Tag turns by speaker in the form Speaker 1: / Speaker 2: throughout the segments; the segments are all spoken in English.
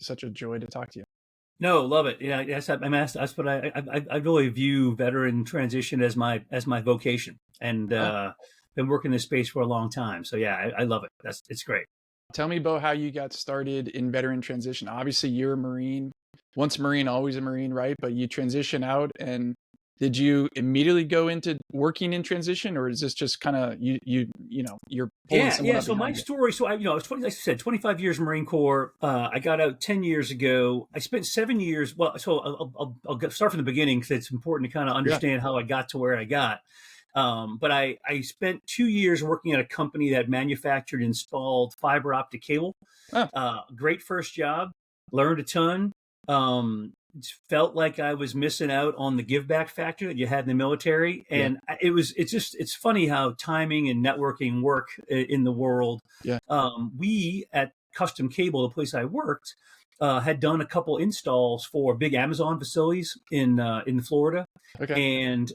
Speaker 1: such a joy to talk to you.
Speaker 2: No, love it. Yeah, yes, that's what I really view veteran transition as my vocation, and
Speaker 1: Huh.
Speaker 2: been working in this space for a long time. So yeah, I love it. It's great.
Speaker 1: Tell me, Beau, how you got started in veteran transition. Obviously, you're a Marine, once a Marine, always a Marine, right? But you transition out, and did you immediately go into working in transition, or is this just kind of you're pulling
Speaker 2: Yeah,
Speaker 1: someone
Speaker 2: yeah.
Speaker 1: up
Speaker 2: So my
Speaker 1: behind you?
Speaker 2: story. So I was 20. Like I said, 25 years Marine Corps. I got out 10 years ago. I spent 7 years. Well, so I'll start from the beginning because it's important to kind of
Speaker 1: Yeah.
Speaker 2: understand how I got to where I got. But I spent 2 years working at a company that manufactured and installed fiber optic cable.
Speaker 1: Oh,
Speaker 2: Great first job. Learned a ton. Felt like I was missing out on the give back factor that you had in the military,
Speaker 1: yeah,
Speaker 2: and it's funny how timing and networking work in the world.
Speaker 1: yeah.
Speaker 2: We at Custom Cable, the place I worked, had done a couple installs for big Amazon facilities in Florida,
Speaker 1: Okay.
Speaker 2: and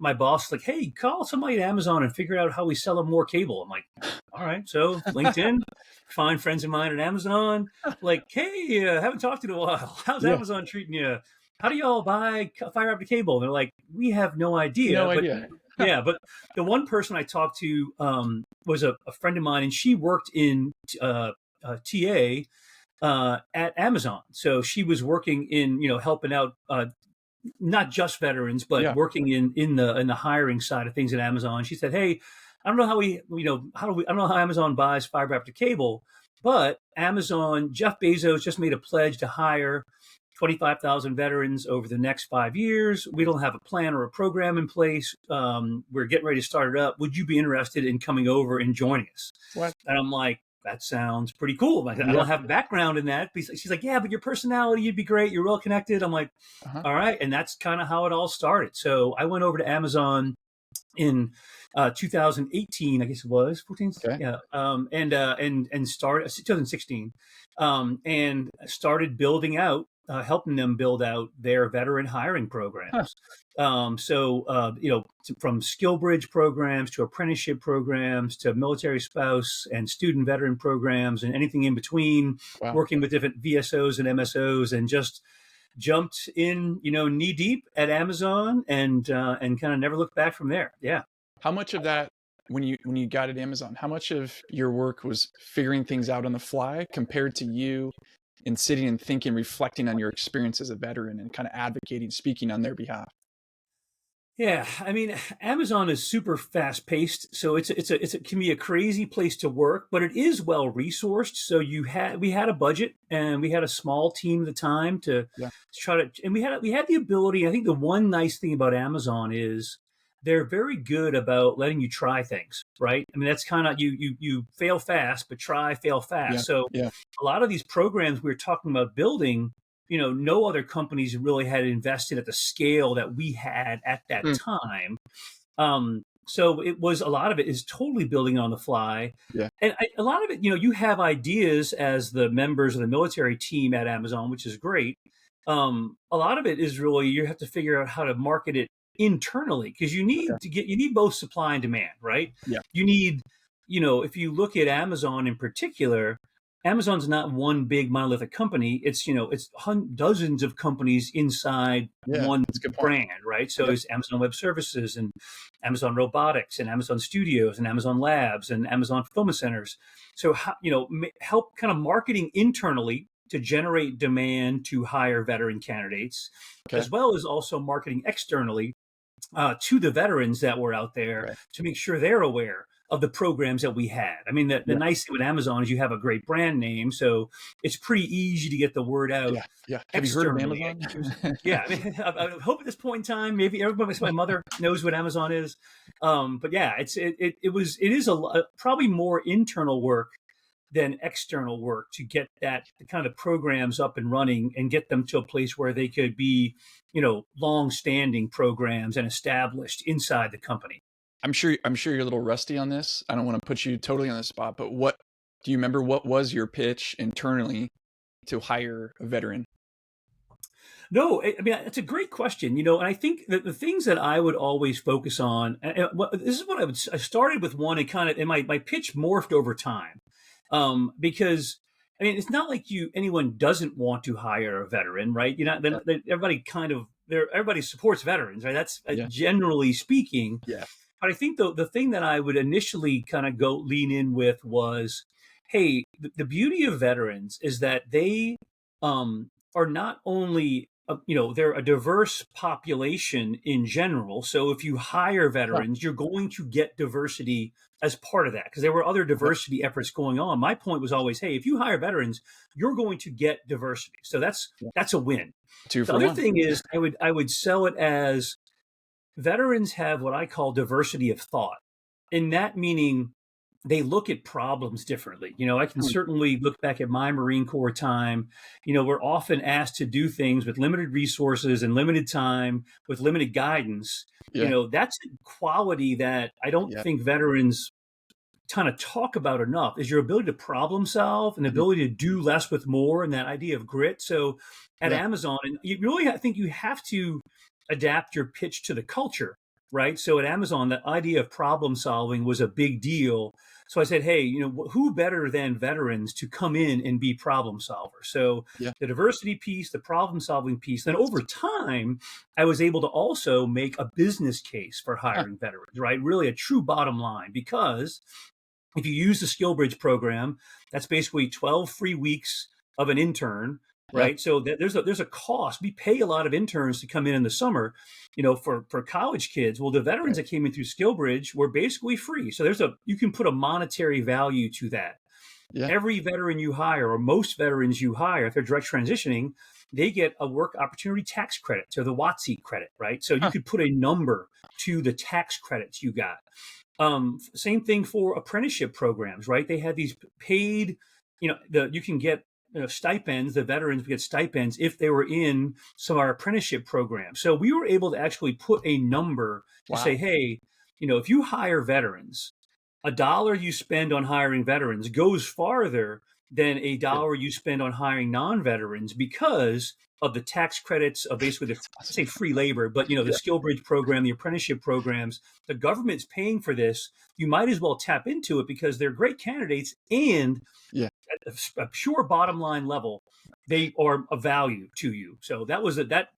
Speaker 2: my boss was like, "Hey, call somebody at Amazon and figure out how we sell them more cable." I'm like, "All right." So LinkedIn, find friends of mine at Amazon. Like, "Hey, haven't talked to you in a while. How's
Speaker 1: Yeah.
Speaker 2: Amazon treating you? How do y'all buy fiber optic cable?" And they're like, "We have no idea."
Speaker 1: No
Speaker 2: But
Speaker 1: idea.
Speaker 2: yeah, but the one person I talked to was a friend of mine, and she worked in TA at Amazon. So she was working in, helping out not just veterans, but
Speaker 1: Yeah.
Speaker 2: working in the hiring side of things at Amazon. She said, "Hey, I don't know how I don't know how Amazon buys fiber optic cable, but Amazon, Jeff Bezos just made a pledge to hire 25,000 veterans over the next 5 years. We don't have a plan or a program in place. We're getting ready to start it up. Would you be interested in coming over and joining us?"
Speaker 1: What?
Speaker 2: And I'm like, "That sounds pretty cool." I
Speaker 1: Yeah.
Speaker 2: don't have a background in that. She's like, "Yeah, but your personality, you'd be great. You're well connected." I'm like,
Speaker 1: Uh-huh.
Speaker 2: "All right." And that's kind of how it all started. So I went over to Amazon in 2018, I guess it was 14.
Speaker 1: Okay.
Speaker 2: Yeah. And started 2016, and started building out, helping them build out their veteran hiring
Speaker 1: Huh.
Speaker 2: programs. From skill bridge programs to apprenticeship programs to military spouse and student veteran programs and anything in between,
Speaker 1: Wow.
Speaker 2: working with different VSOs and MSOs, and just jumped in, knee deep at Amazon, and kind of never looked back from there. Yeah.
Speaker 1: How much of that, when you got at Amazon, how much of your work was figuring things out on the fly compared to you and sitting and thinking, reflecting on your experience as a veteran and kind of advocating, speaking on their behalf?
Speaker 2: Yeah, I mean, Amazon is super fast paced, so it can be a crazy place to work, but it is well resourced. So we had a budget, and we had a small team at the time to
Speaker 1: Yeah.
Speaker 2: try to, and we had the ability. I think the one nice thing about Amazon is they're very good about letting you try things, right? I mean, that's kind of, you fail fast, but try, fail
Speaker 1: Yeah.
Speaker 2: fast. So
Speaker 1: Yeah.
Speaker 2: a lot of these programs we were talking about building, no other companies really had invested at the scale that we had at that
Speaker 1: Hmm.
Speaker 2: time. So a lot of it is totally building on the fly.
Speaker 1: Yeah.
Speaker 2: And a lot of it, you have ideas as the members of the military team at Amazon, which is great. A lot of it is really, you have to figure out how to market it internally, because you
Speaker 1: Okay.
Speaker 2: need both supply and demand, right?
Speaker 1: Yeah.
Speaker 2: You need, if you look at Amazon in particular, Amazon's not one big monolithic company. It's dozens of companies inside
Speaker 1: Yeah.
Speaker 2: one
Speaker 1: That's a good point.
Speaker 2: brand, right? So
Speaker 1: Yep.
Speaker 2: there's Amazon Web Services and Amazon Robotics and Amazon Studios and Amazon Labs and Amazon Fulfillment Centers. So help kind of marketing internally to generate demand to hire veteran candidates,
Speaker 1: Okay.
Speaker 2: as well as also marketing externally to the veterans that were out there,
Speaker 1: Right.
Speaker 2: to make sure they're aware of the programs that we had. I mean, the
Speaker 1: Yeah.
Speaker 2: nice thing with Amazon is you have a great brand name, so it's pretty easy to get the word out
Speaker 1: Yeah. Yeah. Have you heard of
Speaker 2: externally.
Speaker 1: Amazon?
Speaker 2: Yeah, I mean, I hope at this point in time, maybe everybody, my mother knows what Amazon is. But yeah, it is probably more internal work than external work to get that kind of programs up and running and get them to a place where they could be, long-standing programs and established inside the company.
Speaker 1: I'm sure you're a little rusty on this. I don't want to put you totally on the spot, but what do you remember? What was your pitch internally to hire a veteran?
Speaker 2: No, I mean, it's a great question, and I think that the things that I would always focus on, this is what I started with one, and my pitch morphed over time, because I mean, it's not like anyone doesn't want to hire a veteran, right? You know,
Speaker 1: Yeah.
Speaker 2: everybody kind of everybody supports veterans, right? That's
Speaker 1: Yeah.
Speaker 2: generally speaking.
Speaker 1: Yeah.
Speaker 2: But I think the thing that I would initially kind of go lean in with was, hey, the beauty of veterans is that they are not only they're a diverse population in general. So if you hire
Speaker 1: Huh.
Speaker 2: veterans, you're going to get diversity as part of that because there were other
Speaker 1: Yep.
Speaker 2: diversity efforts going on. My point was always, hey, if you hire veterans, you're going to get diversity. So
Speaker 1: Yeah.
Speaker 2: that's a win.
Speaker 1: Two
Speaker 2: The
Speaker 1: for
Speaker 2: other
Speaker 1: one.
Speaker 2: thing is I would sell it as veterans have what I call diversity of thought. In that meaning, they look at problems differently. I can
Speaker 1: Hmm.
Speaker 2: certainly look back at my Marine Corps time. We're often asked to do things with limited resources and limited time, with limited guidance.
Speaker 1: Yeah.
Speaker 2: That's a quality that I don't
Speaker 1: Yeah.
Speaker 2: think veterans kind of talk about enough is your ability to problem solve and the
Speaker 1: Mhm.
Speaker 2: ability to do less with more and that idea of grit. So at
Speaker 1: Yeah.
Speaker 2: Amazon, and you really I think you have to adapt your pitch to the culture, right? So at Amazon, that idea of problem solving was a big deal. So I said, hey, who better than veterans to come in and be problem solvers? So
Speaker 1: Yeah.
Speaker 2: the diversity piece, the problem solving piece, then over time, I was able to also make a business case for
Speaker 1: Huh.
Speaker 2: hiring veterans, right? Really a true bottom line because if you use the SkillBridge program, that's basically 12 free weeks of an intern,
Speaker 1: Yeah.
Speaker 2: right? So there's a cost. We pay a lot of interns to come in the summer, for college kids. Well, the veterans
Speaker 1: Right.
Speaker 2: that came in through SkillBridge were basically free. So you can put a monetary value to that.
Speaker 1: Yeah.
Speaker 2: Every veteran you hire, or most veterans you hire, if they're direct transitioning, they get a work opportunity tax credit, so the WOTC credit, right? So you
Speaker 1: Huh.
Speaker 2: could put a number to the tax credits you got. Same thing for apprenticeship programs, right? They had these paid, you can get stipends. The veterans get stipends if they were in some of our apprenticeship programs. So we were able to actually put a number to say,
Speaker 1: Wow.
Speaker 2: hey, if you hire veterans, a dollar you spend on hiring veterans goes farther than a
Speaker 1: Yeah.
Speaker 2: dollar you spend on hiring non-veterans because of the tax credits of basically the
Speaker 1: That's
Speaker 2: I
Speaker 1: awesome.
Speaker 2: say free labor, but the
Speaker 1: Yeah.
Speaker 2: skill bridge program, the apprenticeship programs, the government's paying for this. You might as well tap into it because they're great candidates and
Speaker 1: Yeah.
Speaker 2: at a pure bottom line level, they are of value to you. So that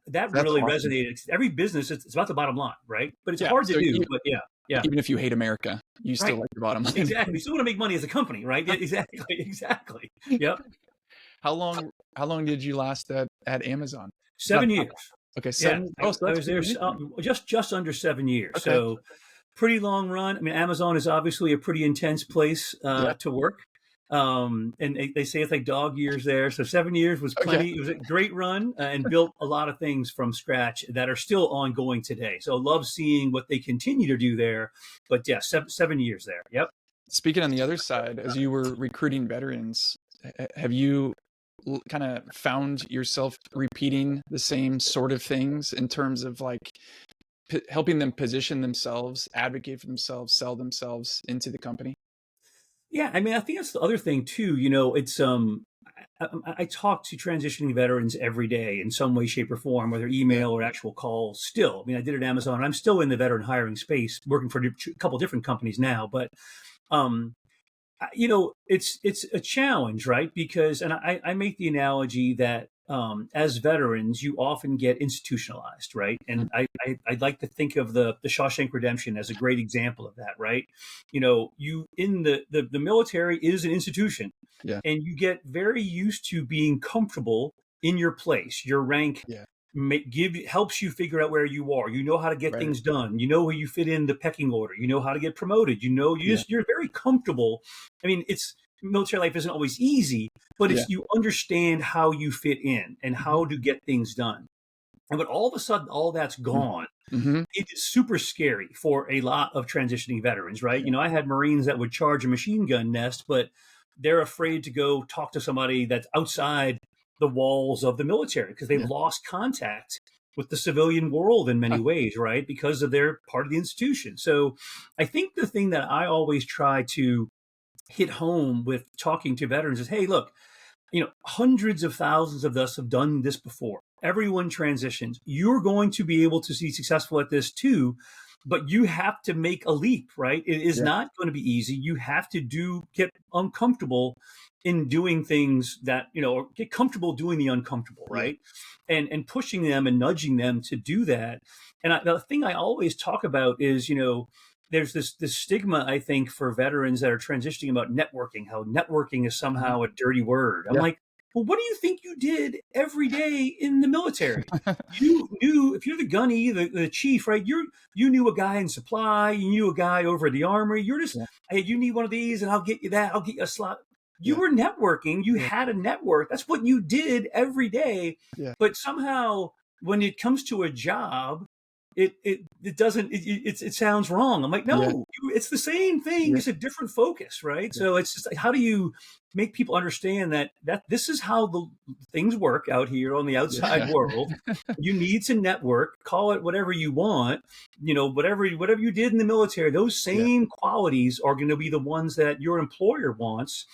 Speaker 1: That's
Speaker 2: really
Speaker 1: awesome.
Speaker 2: resonated. Every business, it's about the bottom line, right? But it's
Speaker 1: Yeah.
Speaker 2: hard to
Speaker 1: So
Speaker 2: do. But yeah, yeah.
Speaker 1: even if you hate America, you still
Speaker 2: Right.
Speaker 1: like the bottom line.
Speaker 2: Exactly. You still want to make money as a company, right? Yeah, exactly. Exactly. Yep.
Speaker 1: How long did you last at Amazon? Not
Speaker 2: 7 years.
Speaker 1: okay,
Speaker 2: Yeah.
Speaker 1: 7.
Speaker 2: I,
Speaker 1: Oh, so
Speaker 2: I
Speaker 1: that's
Speaker 2: was there
Speaker 1: pretty new.
Speaker 2: just under 7 years.
Speaker 1: Okay.
Speaker 2: So pretty long run. I mean, Amazon is obviously a pretty intense place
Speaker 1: Yeah.
Speaker 2: to work. And they say it's like dog years there. So 7 years was
Speaker 1: Okay.
Speaker 2: plenty. It was a great run and built a lot of things from scratch that are still ongoing today. So love seeing what they continue to do there. But yeah, 7 years there. Yep.
Speaker 1: Speaking on the other side, as you were recruiting veterans, have you kind of found yourself repeating the same sort of things in terms of like helping them position themselves, advocate for themselves, sell themselves into the company?
Speaker 2: Yeah, I mean, I think that's the other thing too. It's I talk to transitioning veterans every day in some way, shape, or form, whether
Speaker 1: Yeah.
Speaker 2: email or actual call. Still, I mean, I did it at Amazon. And I'm still in the veteran hiring space, working for a couple different companies now. But um, it's a challenge, right? Because, and I make the analogy that as veterans, you often get institutionalized, right?
Speaker 1: Mhm.
Speaker 2: And I'd like to think of the Shawshank Redemption as a great example of that, right? You in the military is an institution,
Speaker 1: Yeah.
Speaker 2: and you get very used to being comfortable in your place. Your rank
Speaker 1: Yeah.
Speaker 2: helps you figure out where you are. You know how to get
Speaker 1: Right.
Speaker 2: things done. You know where you fit in the pecking order. You know how to get promoted.
Speaker 1: Yeah.
Speaker 2: You're very comfortable. I mean, it's military life isn't always easy, but
Speaker 1: Yeah.
Speaker 2: it's you understand how you fit in and
Speaker 1: Mhm.
Speaker 2: how to get things done. And but all of a sudden, all that's
Speaker 1: Mhm.
Speaker 2: gone.
Speaker 1: Mhm.
Speaker 2: It is super scary for a lot of transitioning veterans, right?
Speaker 1: Yeah.
Speaker 2: I had Marines that would charge a machine gun nest, but they're afraid to go talk to somebody that's outside the walls of the military because they've
Speaker 1: Yeah.
Speaker 2: lost contact with the civilian world in many
Speaker 1: Huh.
Speaker 2: ways, right? Because of their part of the institution. So I think the thing that I always try to hit home with talking to veterans is, hey, look, hundreds of thousands of us have done this before. Everyone transitions. You're going to be able to be successful at this too. but you have to make a leap, right? It is
Speaker 1: Yeah.
Speaker 2: not going to be easy. You have to get uncomfortable in doing things that, or get comfortable doing the uncomfortable,
Speaker 1: Yeah.
Speaker 2: right? And pushing them and nudging them to do that. And the thing I always talk about is, there's this stigma, I think, for veterans that are transitioning about networking, how networking is
Speaker 1: Uh-huh.
Speaker 2: somehow a dirty word. I'm
Speaker 1: Yeah.
Speaker 2: like, well, what do you think you did every day in the military? You knew, if you're the gunny, the chief, right? You knew a guy in supply, you knew a guy over at the armory. You're just,
Speaker 1: Yeah.
Speaker 2: hey, you need one of these, and I'll get you that. I'll get you a slot. You
Speaker 1: Yeah.
Speaker 2: were networking. You
Speaker 1: Yeah.
Speaker 2: had a network. That's what you did every day.
Speaker 1: Yeah.
Speaker 2: But somehow, when it comes to a job, it doesn't it sounds wrong. I'm like,
Speaker 1: Yeah.
Speaker 2: no, it's the same thing.
Speaker 1: Yeah.
Speaker 2: It's a different focus, right?
Speaker 1: Yeah.
Speaker 2: So it's just like, how do you make people understand that this is how the things work out here on the outside
Speaker 1: Yeah.
Speaker 2: world? You need to network, call it whatever you want, whatever you did in the military. Those
Speaker 1: Yeah.
Speaker 2: same qualities are going to be the ones that your employer wants.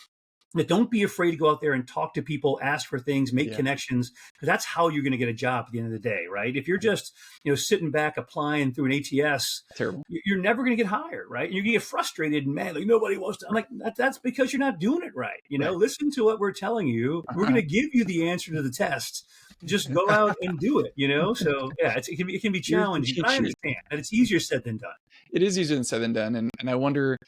Speaker 2: But don't be afraid to go out there and talk to people, ask for things, make
Speaker 1: Yeah.
Speaker 2: connections, because that's how you're going to get a job at the end of the day, right? If you're just, sitting back applying through an ATS,
Speaker 1: Terrible.
Speaker 2: you're never going to get hired, right? You're going to get frustrated and mad, like nobody wants to. I'm like, that's because you're not doing it right.
Speaker 1: Right.
Speaker 2: Listen to what we're telling you. We're going
Speaker 1: Uh-huh.
Speaker 2: to give you the answer to the test. Just go out and do it. So yeah, it can be
Speaker 1: Here's the
Speaker 2: challenging,
Speaker 1: cheat
Speaker 2: but I
Speaker 1: sheet.
Speaker 2: understand that it's easier said than done.
Speaker 1: It is easier said than done, and I wonder,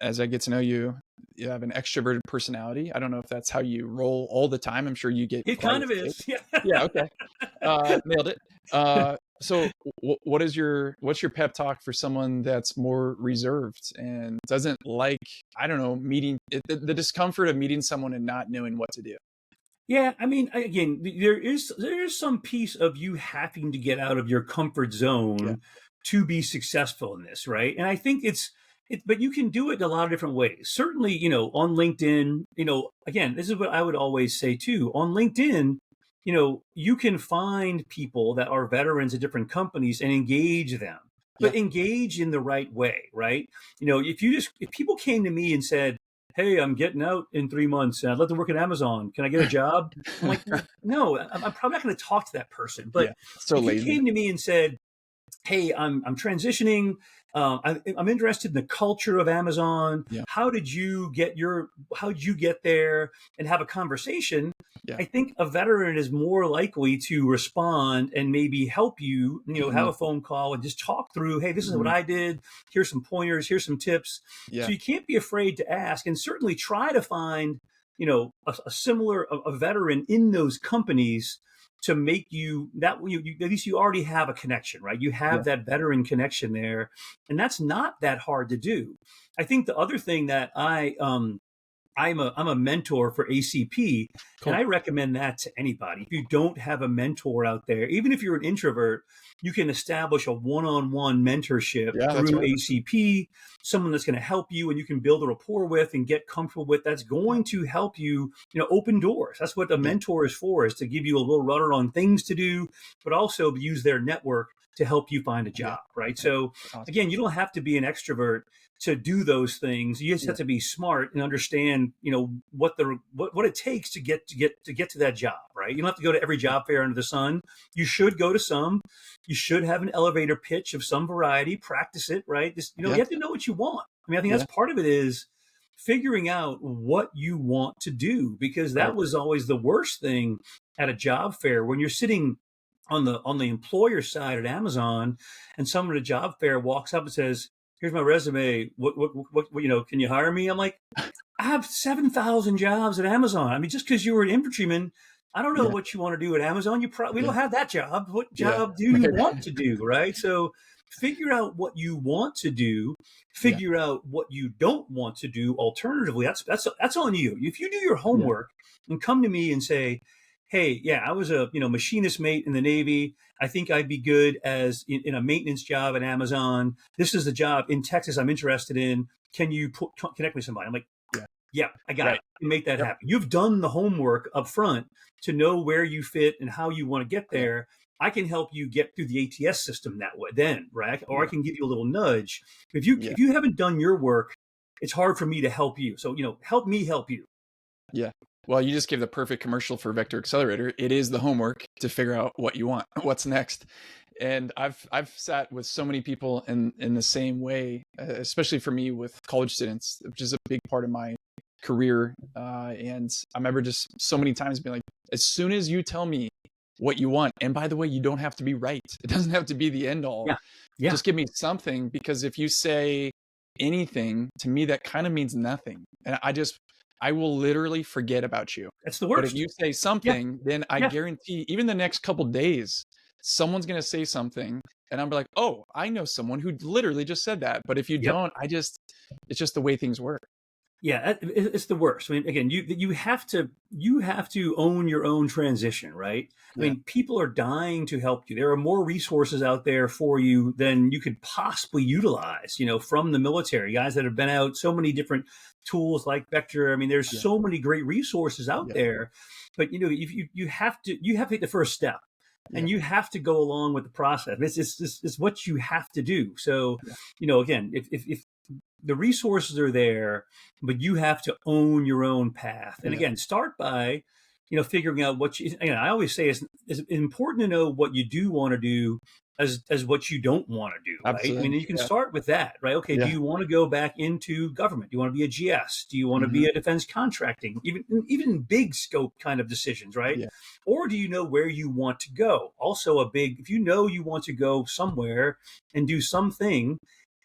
Speaker 1: as I get to know you, you have an extroverted personality. I don't know if that's how you roll all the time. I'm sure you get
Speaker 2: It kind
Speaker 1: quiet
Speaker 2: of
Speaker 1: too.
Speaker 2: is. Yeah.
Speaker 1: Yeah. Okay. Nailed it. So what's your pep talk for someone that's more reserved and doesn't like, I don't know, meeting the discomfort of meeting someone and not knowing what to do?
Speaker 2: Yeah, I mean, again, there is some piece of you having to get out of your comfort
Speaker 1: Yeah.
Speaker 2: zone to be successful in this, right? And I think but you can do it in a lot of different ways. Certainly, on LinkedIn, again, this is what I would always say too. On LinkedIn, you can find people that are veterans at different companies and engage them,
Speaker 1: Yeah.
Speaker 2: but engage in the right way, right? If people came to me and said, hey, I'm getting out in 3 months and I'd love to work at Amazon. Can I get a job? I'm like, well, no, I'm probably not going to talk to that person.
Speaker 1: Yeah.
Speaker 2: But
Speaker 1: So
Speaker 2: if you
Speaker 1: lazy.
Speaker 2: came to me and said, hey, I'm transitioning. I'm interested in the culture of Amazon.
Speaker 1: Yeah.
Speaker 2: How did you get there, and have a conversation?
Speaker 1: Yeah.
Speaker 2: I think a veteran is more likely to respond and maybe help you, have
Speaker 1: Mhm.
Speaker 2: a phone call and just talk through, hey, this is what
Speaker 1: Mhm.
Speaker 2: I did. Here's some pointers. Here's some tips.
Speaker 1: Yeah.
Speaker 2: So you can't be afraid to ask, and certainly try to find, a similar, a veteran in those companies to make you that at least you already have a connection, right? You
Speaker 1: Yeah.
Speaker 2: have that veteran connection there, and that's not that hard to do. I think the other thing that I'm a mentor for ACP, and
Speaker 1: Cool.
Speaker 2: I recommend that to anybody. If you don't have a mentor out there, even if you're an introvert, you can establish a one-on-one mentorship
Speaker 1: Yeah, that's
Speaker 2: through
Speaker 1: right.
Speaker 2: ACP, someone that's going to help you and you can build a rapport with and get comfortable with. That's
Speaker 1: Yeah.
Speaker 2: going to help you, open doors. That's what a
Speaker 1: Yeah.
Speaker 2: mentor is for, is to give you a little rudder on things to do, but also use their network to help you find a
Speaker 1: Yeah.
Speaker 2: job, right?
Speaker 1: Yeah.
Speaker 2: So
Speaker 1: That's awesome.
Speaker 2: again, you don't have to be an extrovert to do those things. You just
Speaker 1: Yeah.
Speaker 2: have to be smart and understand, what it takes to get to that job, right? You don't have to go to every
Speaker 1: Yeah.
Speaker 2: job fair under the sun. You should go to some. You should have an elevator pitch of some variety. Practice it, right? Just, you
Speaker 1: Yeah.
Speaker 2: have to know what you want. I mean, I think
Speaker 1: Yeah.
Speaker 2: that's part of it, is figuring out what you want to do, because
Speaker 1: Right.
Speaker 2: that was always the worst thing at a job fair, when you're sitting on the employer side at Amazon, and someone at a job fair walks up and says, "Here's my resume. What can you hire me?" I'm like, I have 7,000 jobs at Amazon. I mean, just because you were an infantryman, I don't know
Speaker 1: Yeah.
Speaker 2: what you want to do at Amazon. We
Speaker 1: Yeah.
Speaker 2: don't have that job. What
Speaker 1: Yeah.
Speaker 2: job do you want to do, right? So figure out what you want to do.
Speaker 1: Yeah.
Speaker 2: Figure out what you don't want to do. Alternatively, that's on you. If you do your
Speaker 1: Yeah.
Speaker 2: homework and come to me and say, hey, yeah, I was a machinist mate in the Navy. I think I'd be good as in a maintenance job at Amazon. This is the job in Texas I'm interested in. Can you connect me with somebody? I'm like,
Speaker 1: Yeah.
Speaker 2: yeah, I got
Speaker 1: Right.
Speaker 2: it. You make that
Speaker 1: Yep.
Speaker 2: happen. You've done the homework up front to know where you fit and how you want to get
Speaker 1: Yeah.
Speaker 2: there. I can help you get through the ATS system that way then, right? Or I
Speaker 1: Yeah.
Speaker 2: can give you a little nudge.
Speaker 1: Yeah.
Speaker 2: If you haven't done your work, it's hard for me to help you. So, help me help you.
Speaker 1: Yeah. Well, you just gave the perfect commercial for Vector Accelerator. It is the homework to figure out what you want, what's next. And I've sat with so many people in the same way, especially for me with college students, which is a big part of my career. And I remember just so many times being like, as soon as you tell me what you want, and by the way, you don't have to be right. It doesn't have to be the end all.
Speaker 2: Yeah. Yeah.
Speaker 1: Just give me something, because if you say anything to me, that kind of means nothing. And I will literally forget about you.
Speaker 2: That's the
Speaker 1: But if
Speaker 2: worst.
Speaker 1: you say
Speaker 2: Yeah.
Speaker 1: something, then I
Speaker 2: Yeah.
Speaker 1: guarantee even the next couple days, someone's going to say something and I'm like, oh, I know someone who literally just said that. But if you
Speaker 2: Yep.
Speaker 1: don't, it's just the way things work.
Speaker 2: Yeah, it's the worst. I mean, again, you have to own your own transition, right? I
Speaker 1: Yeah.
Speaker 2: mean, people are dying to help you. There are more resources out there for you than you could possibly utilize. From the military, guys that have been out, so many different tools like Vector. I mean, there's
Speaker 1: Yeah.
Speaker 2: so many great resources out
Speaker 1: Yeah.
Speaker 2: there, but if you have to take the first step.
Speaker 1: Yeah.
Speaker 2: And you have to go along with the process. It's what you have to do. So,
Speaker 1: Yeah.
Speaker 2: again, if the resources are there, but you have to own your own path. And
Speaker 1: Yeah.
Speaker 2: again, start by, figuring out what you, again, I always say it's important to know what you do want to do as what you don't want to do, right? I mean,
Speaker 1: Absolutely.
Speaker 2: you can
Speaker 1: Yeah.
Speaker 2: start with that, right? Okay, do
Speaker 1: Yeah.
Speaker 2: you want to go back into government? Do you want to be a GS? Do you want to
Speaker 1: Hmm.
Speaker 2: be a defense contracting? Even big scope kind of decisions, right?
Speaker 1: Yeah.
Speaker 2: Or do you know where you want to go? Also, if you know you want to go somewhere and do something,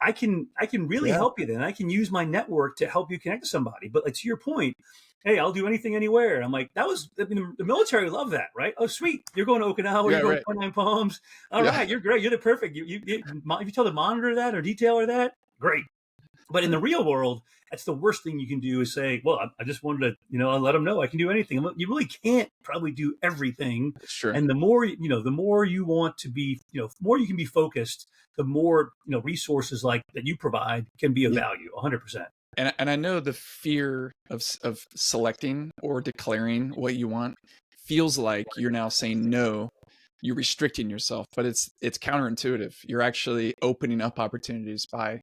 Speaker 2: I can really
Speaker 1: Yeah.
Speaker 2: help you then. I can use my network to help you connect to somebody. But like to your point, hey, I'll do anything anywhere. And I'm like, the military love that, right? Oh, sweet. You're going to Okinawa,
Speaker 1: Yeah.
Speaker 2: you're going to
Speaker 1: Right.
Speaker 2: 29 Palms. All
Speaker 1: Yeah.
Speaker 2: right, you're great. You're the perfect. If you tell the monitor that or detailer that, great. But in the real world, that's the worst thing you can do is say, well, I just wanted to, I'll let them know I can do anything. You really can't probably do everything.
Speaker 1: It's true.
Speaker 2: And the more you want to be, the more you can be focused, the more, resources like that you provide can be of
Speaker 1: Yeah.
Speaker 2: value 100%.
Speaker 1: And I know the fear of selecting or declaring what you want feels like you're now saying no, you're restricting yourself, but it's counterintuitive. You're actually opening up opportunities by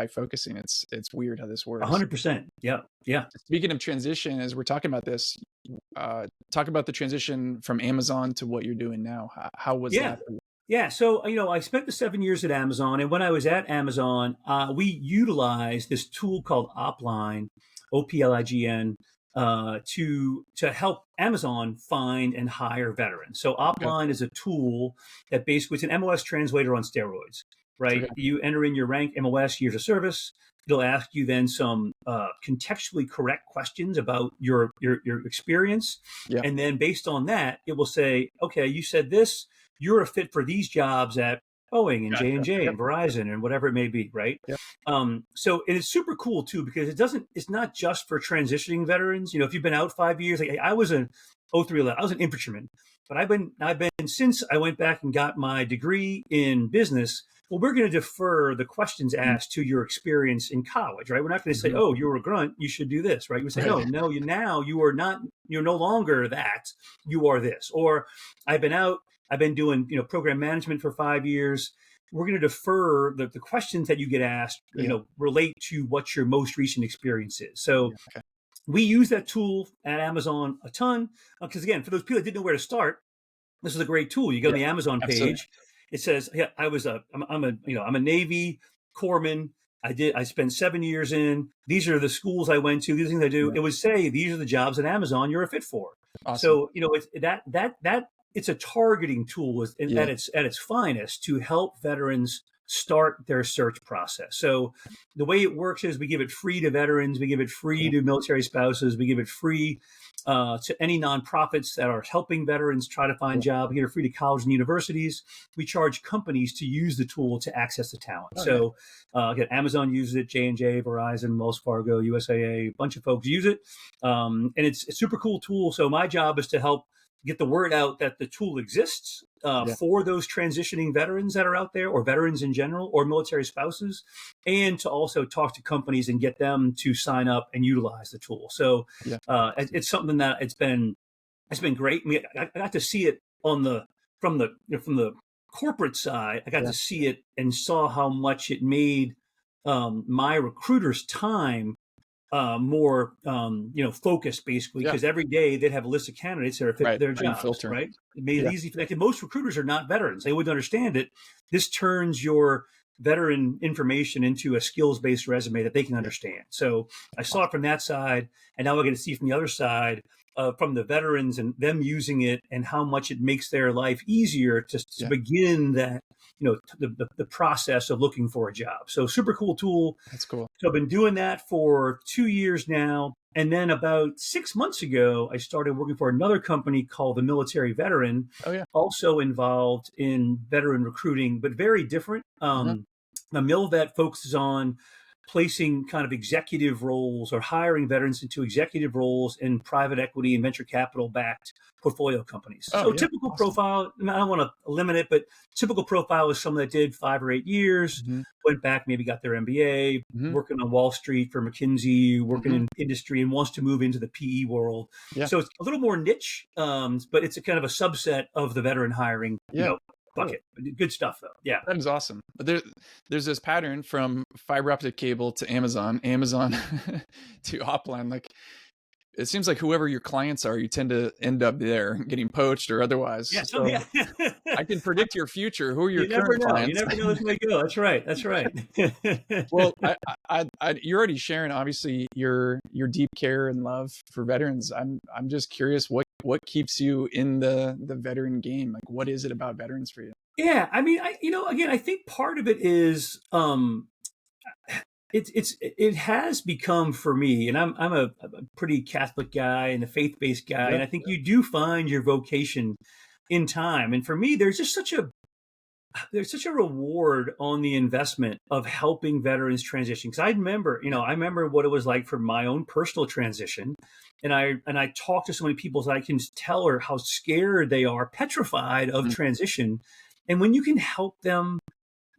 Speaker 1: focusing. It's weird how this works.
Speaker 2: 100%. Yeah. Yeah.
Speaker 1: Speaking of transition, as we're talking about this, talk about the transition from Amazon to what you're doing now. How was
Speaker 2: Yeah.
Speaker 1: that for you?
Speaker 2: Yeah, so I spent the 7 years at Amazon, and when I was at Amazon, we utilized this tool called Opline, Oplign, to help Amazon find and hire veterans. So
Speaker 1: Okay.
Speaker 2: Opline is a tool that basically it's an MOS translator on steroids, right?
Speaker 1: Okay.
Speaker 2: You enter in your rank, MOS, years of service. It'll ask you then some contextually correct questions about your experience,
Speaker 1: Yeah.
Speaker 2: and then based on that, it will say, okay, you said this. You're a fit for these jobs at Boeing and
Speaker 1: Gotcha.
Speaker 2: J&J
Speaker 1: Yep.
Speaker 2: and Verizon and whatever it may be, right?
Speaker 1: Yep.
Speaker 2: So it is super cool too because it's not just for transitioning veterans. If you've been out 5 years, like I was an 0311, I was an infantryman, but I've been since I went back and got my degree in business. Well, we're going to defer the questions asked to your experience in college, right? We're not going to say,
Speaker 1: Mhm.
Speaker 2: "Oh, you're a grunt, you should do this," right? We say,
Speaker 1: Right.
Speaker 2: "No, you are not. You're no longer that. You are this." Or I've been out. I've been doing, program management for 5 years. We're going to defer the questions that you get asked,
Speaker 1: Yeah.
Speaker 2: relate to what your most recent experience is. So
Speaker 1: Yeah. Okay.
Speaker 2: we use that tool at Amazon a ton because again, for those people that didn't know where to start, this is a great tool. You go to
Speaker 1: Yeah.
Speaker 2: the Amazon
Speaker 1: Absolutely.
Speaker 2: page. It says, "Yeah, I'm a Navy corpsman. I spent 7 years in. These are the schools I went to. These are the things I do."
Speaker 1: Yeah.
Speaker 2: It would say, "These are the jobs at Amazon you're a fit for."
Speaker 1: Awesome.
Speaker 2: So it's that it's a targeting tool
Speaker 1: Yeah.
Speaker 2: at its finest to help veterans start their search process. So the way it works is we give it free to veterans, we give it free
Speaker 1: Cool.
Speaker 2: to military spouses, we give it free to any nonprofits that are helping veterans try to find
Speaker 1: Cool.
Speaker 2: jobs. We give it free to colleges and universities. We charge companies to use the tool to access the talent.
Speaker 1: Oh, nice.
Speaker 2: So again, Amazon uses it, J&J, Verizon, Wells Fargo, USAA, a bunch of folks use it. And it's a super cool tool. So my job is to help get the word out that the tool exists
Speaker 1: Yeah.
Speaker 2: for those transitioning veterans that are out there, or veterans in general, or military spouses, and to also talk to companies and get them to sign up and utilize the tool. So
Speaker 1: Yeah.
Speaker 2: it's something that it's been great. I mean, I got to see it from the corporate side. I got
Speaker 1: Yeah.
Speaker 2: to see it and saw how much it made my recruiter's time more focused, basically,
Speaker 1: Yeah.
Speaker 2: because every day they'd have a list of candidates that are fit for
Speaker 1: Right.
Speaker 2: their
Speaker 1: How do you
Speaker 2: jobs,
Speaker 1: filter?
Speaker 2: right? It made it
Speaker 1: Yeah.
Speaker 2: easy for like most recruiters are not veterans. They wouldn't understand it. This turns your veteran information into a skills-based resume that they can
Speaker 1: Yeah.
Speaker 2: understand. So I saw
Speaker 1: Awesome.
Speaker 2: it from that side, and now I get to see from the other side, from the veterans and them using it and how much it makes their life easier to
Speaker 1: Yeah.
Speaker 2: begin that, the process of looking for a job. So super cool tool.
Speaker 1: That's cool.
Speaker 2: So I've been doing that for 2 years now. And then about 6 months ago, I started working for another company called the Military Veteran,
Speaker 1: Oh yeah.
Speaker 2: also involved in veteran recruiting, but very different.
Speaker 1: Uh-huh.
Speaker 2: The MilVet focuses on placing kind of executive roles or hiring veterans into executive roles in private equity and venture capital backed portfolio companies.
Speaker 1: Oh
Speaker 2: So
Speaker 1: yeah.
Speaker 2: typical
Speaker 1: Awesome.
Speaker 2: profile, I don't want to limit it, but typical profile is someone that did 5 or 8 years,
Speaker 1: Hmm.
Speaker 2: went back, maybe got their MBA,
Speaker 1: Hmm.
Speaker 2: working on Wall Street for McKinsey, working
Speaker 1: Hmm.
Speaker 2: in industry, and wants to move into the PE world.
Speaker 1: Yeah.
Speaker 2: So it's a little more niche, but it's a kind of a subset of the veteran hiring,
Speaker 1: Yeah. Cool.
Speaker 2: bucket. Good stuff, though. Yeah.
Speaker 1: That is awesome. But there's this pattern from fiber optic cable to Amazon, Amazon to Opline. Like it seems like whoever your clients are, you tend to end up there getting poached or otherwise.
Speaker 2: Yeah. So
Speaker 1: So
Speaker 2: yeah.
Speaker 1: I can predict your future. Who are your
Speaker 2: You never
Speaker 1: current
Speaker 2: know. You
Speaker 1: clients?
Speaker 2: never know which way to go. That's right. That's right.
Speaker 1: Well, you're already sharing obviously your deep care and love for veterans. I'm just curious what keeps you in the veteran game. Like, what is it about veterans for you?
Speaker 2: Yeah. I mean, again, I think part of it is, it has become for me, and I'm a pretty Catholic guy and a faith based guy,
Speaker 1: Yeah,
Speaker 2: and I think you do find your vocation in time. And for me, there's such a reward on the investment of helping veterans transition. Because I remember what it was like for my own personal transition, and I talk to so many people that I can tell her how scared they are, petrified of
Speaker 1: mm,
Speaker 2: transition, and when you can help them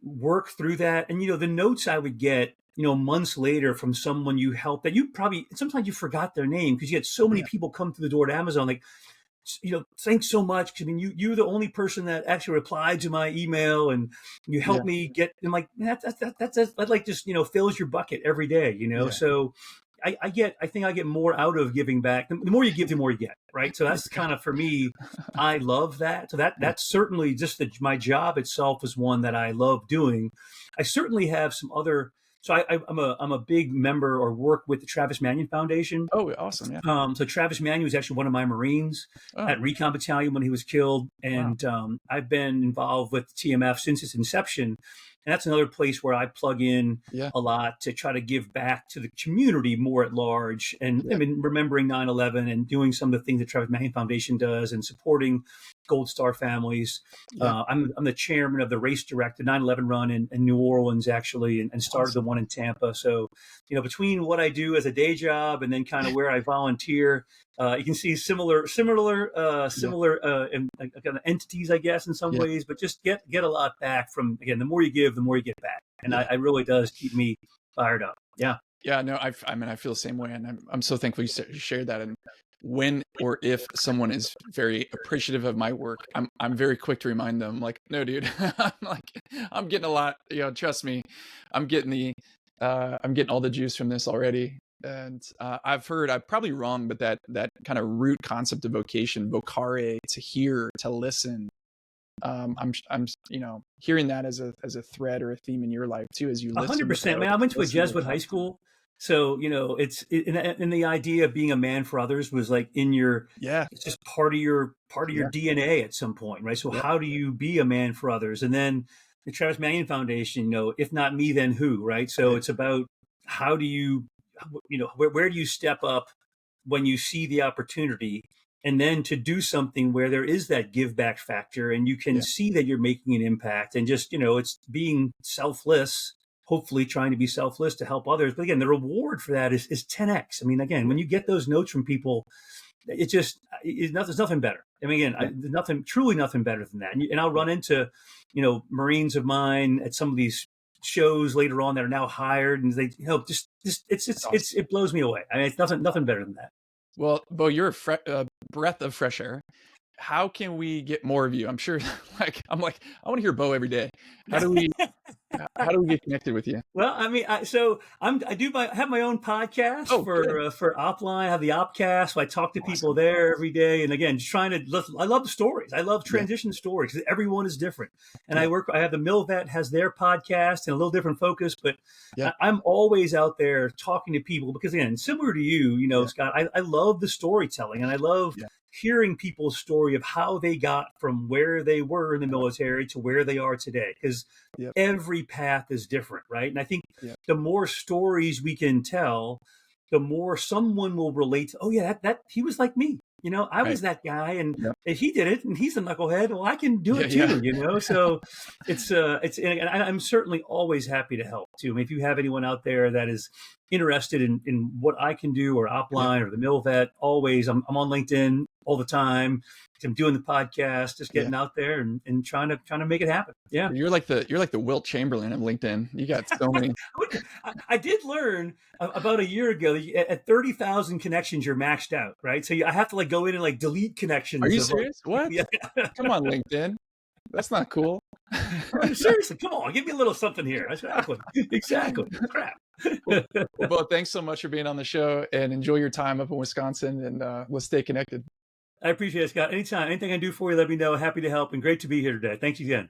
Speaker 2: work through that, and the notes I would get, months later from someone you helped that you probably sometimes you forgot their name because you had so many
Speaker 1: yeah,
Speaker 2: people come through the door to Amazon, like, thanks so much. I mean, you're the only person that actually replied to my email, and you
Speaker 1: yeah,
Speaker 2: helped me get. I'm like, that like just fills your bucket every day.
Speaker 1: yeah,
Speaker 2: So I think I get more out of giving back. The more you give, the more you get. Right. So that's kind of for me. I love that. So
Speaker 1: yeah,
Speaker 2: that's certainly just my job itself is one that I love doing. I certainly have some other. So I'm a big member or work with the Travis Manion Foundation.
Speaker 1: oh, awesome, yeah,
Speaker 2: So Travis Manu was actually one of my Marines
Speaker 1: oh,
Speaker 2: at Recon Battalion when he was killed,
Speaker 1: wow,
Speaker 2: and I've been involved with TMF since its inception. And that's another place where I plug in
Speaker 1: yeah,
Speaker 2: a lot to try to give back to the community more at large. And I
Speaker 1: yeah,
Speaker 2: mean, remembering 9/11 and doing some of the things that Travis Manion Foundation does and supporting Gold Star families.
Speaker 1: yeah,
Speaker 2: I'm the chairman of the race director 9/11 run in New Orleans, actually, and started the
Speaker 1: awesome,
Speaker 2: one in Tampa. So, between what I do as a day job and then kind of where I volunteer, you can see
Speaker 1: yeah,
Speaker 2: kind of entities, I guess, in some
Speaker 1: yeah,
Speaker 2: ways, but just get a lot back from, again, the more you give, the more you get back. And
Speaker 1: yeah.
Speaker 2: I really does keep me fired up. Yeah.
Speaker 1: Yeah, no, I mean, I feel the same way, and I'm so thankful you shared that. And when or if someone is very appreciative of my work, I'm very quick to remind them, like, no, dude, I'm getting a lot. Trust me, I'm getting all the juice from this already. And I've heard, I'm probably wrong, but that kind of root concept of vocation, vocare, to hear, to listen. I'm hearing that as a thread or a theme in your life too, as you
Speaker 2: A hundred
Speaker 1: listen to
Speaker 2: percent, man.
Speaker 1: folks,
Speaker 2: I went to a
Speaker 1: listen to
Speaker 2: Jesuit
Speaker 1: their
Speaker 2: high
Speaker 1: heart.
Speaker 2: school, so and the idea of being a man for others was like in your,
Speaker 1: Yeah,
Speaker 2: it's just part of your
Speaker 1: yeah,
Speaker 2: DNA at some point, right? So
Speaker 1: yeah,
Speaker 2: how do you be a man for others? And then the Travis Manion Foundation, if not me, then who, right? So
Speaker 1: right,
Speaker 2: it's about how do you, where do you step up when you see the opportunity, and then to do something where there is that give back factor and you can
Speaker 1: yeah,
Speaker 2: see that you're making an impact, and just it's being selfless, hopefully trying to be selfless to help others. But again, the reward for that is 10x. I mean, again,
Speaker 1: yeah,
Speaker 2: when you get those notes from people, there's nothing better. I mean, again,
Speaker 1: yeah,
Speaker 2: there's nothing, truly nothing better than that. And I'll
Speaker 1: yeah.
Speaker 2: run into Marines of mine at some of these shows later on that are now hired, and they just
Speaker 1: That's awesome.
Speaker 2: it blows me away. I mean, it's nothing better than that.
Speaker 1: Well, Bo, you're a breath of fresh air. How can we get more of you? I'm sure, like, I want to hear Bo every day. How do we? How do we get connected with you?
Speaker 2: Well, I mean, I have my own podcast
Speaker 1: Oh, good.
Speaker 2: for Opline. I have the Opcast. So I talk to people
Speaker 1: Awesome.
Speaker 2: there every day, and again, just trying to listen. I love the stories. I love
Speaker 1: Yeah.
Speaker 2: transition stories because everyone is different. And
Speaker 1: Yeah.
Speaker 2: I have the Mill Vet has their podcast and a little different focus, but
Speaker 1: Yeah.
Speaker 2: I'm always out there talking to people because again, similar to you,
Speaker 1: Yeah.
Speaker 2: Scott, I love the storytelling and I love
Speaker 1: Yeah.
Speaker 2: hearing people's story of how they got from where they were in the military to where they are today. Because
Speaker 1: Yeah.
Speaker 2: every path is different, right? And I think
Speaker 1: Yeah.
Speaker 2: the more stories we can tell, the more someone will relate to, oh yeah, that he was like me. I
Speaker 1: Right.
Speaker 2: was that guy and
Speaker 1: Yeah.
Speaker 2: if he did it and he's a knucklehead, well, I can do
Speaker 1: Yeah.
Speaker 2: it
Speaker 1: Yeah.
Speaker 2: too. So and I'm certainly always happy to help too. I mean, if you have anyone out there that is interested in what I can do or
Speaker 1: Yeah.
Speaker 2: Opline or the Mill Vet, always I'm on LinkedIn all the time. I'm doing the podcast, just
Speaker 1: Yeah.
Speaker 2: getting out there and trying to make it happen. Yeah.
Speaker 1: You're like the Wilt Chamberlain of LinkedIn. You got so many.
Speaker 2: I did learn about a year ago that at 30,000 connections, you're maxed out, right? So I have to like go in and like delete connections.
Speaker 1: Are you
Speaker 2: Of like,
Speaker 1: serious? What?
Speaker 2: yeah.
Speaker 1: Come on, LinkedIn. That's not cool.
Speaker 2: Seriously, come on, give me a little something here. Exactly. Exactly. Crap.
Speaker 1: Well, Bo, thanks so much for being on the show and enjoy your time up in Wisconsin and let's stay connected.
Speaker 2: I appreciate it, Scott. Anytime, anything I can do for you, let me know. Happy to help and great to be here today. Thanks again.